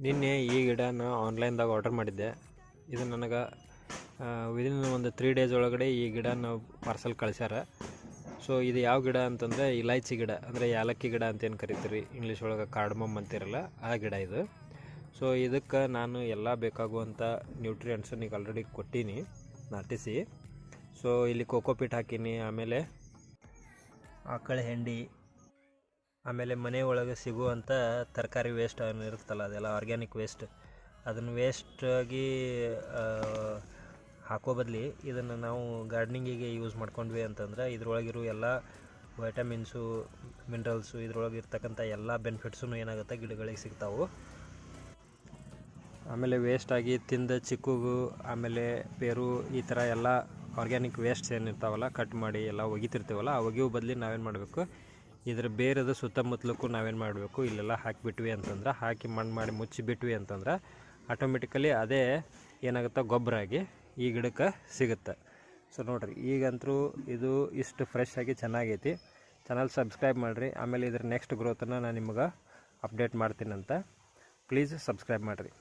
ನಿನ್ನೆ ಈ ಗಿಡನ ಆನ್ಲೈನ್ದಾಗ ಆರ್ಡರ್ ಮಾಡಿದ್ದೆ. ಇದು ನನಗೆ ವಿದಿನ್ ಒಂದು 3 ಡೇಸ್ ಒಳಗಡೆ ಈ ಗಿಡನ ಪಾರ್ಸಲ್ ಕಳಿಸ್ಯಾರ. ಸೊ ಇದು ಯಾವ ಗಿಡ ಅಂತಂದರೆ ಇಲೈಚಿ ಗಿಡ, ಅಂದರೆ ಯಾಲಕ್ಕಿ ಗಿಡ ಅಂತೇನು ಕರಿತೀರಿ, ಇಂಗ್ಲೀಷ್ ಒಳಗೆ ಕಾರ್ಡಮಮ್ ಅಂತಿರಲ್ಲ ಆ ಗಿಡ ಇದು. ಸೊ ಇದಕ್ಕೆ ನಾನು ಎಲ್ಲ ಬೇಕಾಗುವಂಥ ನ್ಯೂಟ್ರಿಯೆಂಟ್ಸನ್ನು ಈಗ ಆಲ್ರೆಡಿ ಕೊಟ್ಟೀನಿ ನಾಟಿಸಿ. ಸೊ ಇಲ್ಲಿ ಕೋಕೋಪೀಟ್ ಹಾಕೀನಿ, ಆಮೇಲೆ ಆಕಳ ಹೆಂಡಿ, ಆಮೇಲೆ ಮನೆ ಒಳಗೆ ಸಿಗುವಂಥ ತರಕಾರಿ ವೇಸ್ಟ್ ಏನು ಇರುತ್ತಲ್ಲ ಅದೆಲ್ಲ ಆರ್ಗ್ಯಾನಿಕ್ ವೇಸ್ಟ್, ಅದನ್ನು ವೇಸ್ಟಾಗಿ ಹಾಕೋ ಬದಲಿ ಇದನ್ನು ನಾವು ಗಾರ್ಡನಿಂಗಿಗೆ ಯೂಸ್ ಮಾಡ್ಕೊಂಡ್ವಿ ಅಂತಂದ್ರೆ ಇದ್ರೊಳಗಿರೋ ಎಲ್ಲ ವೈಟಮಿನ್ಸು, ಮಿನರಲ್ಸು, ಇದ್ರೊಳಗೆ ಇರ್ತಕ್ಕಂಥ ಎಲ್ಲ ಬೆನಿಫಿಟ್ಸೂ ಏನಾಗುತ್ತೆ ಗಿಡಗಳಿಗೆ ಸಿಗ್ತಾವೆ. ಆಮೇಲೆ ವೇಸ್ಟಾಗಿ ತಿಂದ ಚಿಕ್ಕುಗು, ಆಮೇಲೆ ಪೇರು, ಈ ಥರ ಎಲ್ಲ ಆರ್ಗ್ಯಾನಿಕ್ ವೇಸ್ಟ್ಸ್ ಏನಿರ್ತಾವಲ್ಲ ಕಟ್ ಮಾಡಿ ಎಲ್ಲ ಒಗಿತಿರ್ತೀವಲ್ಲ, ಆ ಒಗೆಯೋ ಬದಲಿ ನಾವೇನು ಮಾಡಬೇಕು, ಇದ್ರ ಬೇರದ ಸುತ್ತಮುತ್ತಲಕ್ಕೂ ನಾವೇನು ಮಾಡಬೇಕು, ಇಲ್ಲೆಲ್ಲ ಹಾಕಿಬಿಟ್ವಿ ಅಂತಂದ್ರೆ, ಹಾಕಿ ಮಣ್ಣು ಮಾಡಿ ಮುಚ್ಚಿಬಿಟ್ವಿ ಅಂತಂದ್ರೆ ಆಟೋಮೆಟಿಕಲಿ ಅದೇ ಏನಾಗುತ್ತೆ ಗೊಬ್ಬರ ಆಗಿ ಈ ಗಿಡಕ್ಕೆ ಸಿಗುತ್ತೆ. ಸೊ ನೋಡಿರಿ, ಈಗಂತೂ ಇದು ಇಷ್ಟು ಫ್ರೆಶ್ ಆಗಿ ಚೆನ್ನಾಗೈತಿ. ಚಾನಲ್ ಸಬ್ಸ್ಕ್ರೈಬ್ ಮಾಡಿರಿ, ಆಮೇಲೆ ಇದ್ರ ನೆಕ್ಸ್ಟ್ ಗ್ರೋತನ್ನು ನಾನು ನಿಮಗೆ ಅಪ್ಡೇಟ್ ಮಾಡ್ತೀನಂತ. ಪ್ಲೀಸ್ ಸಬ್ಸ್ಕ್ರೈಬ್ ಮಾಡಿರಿ.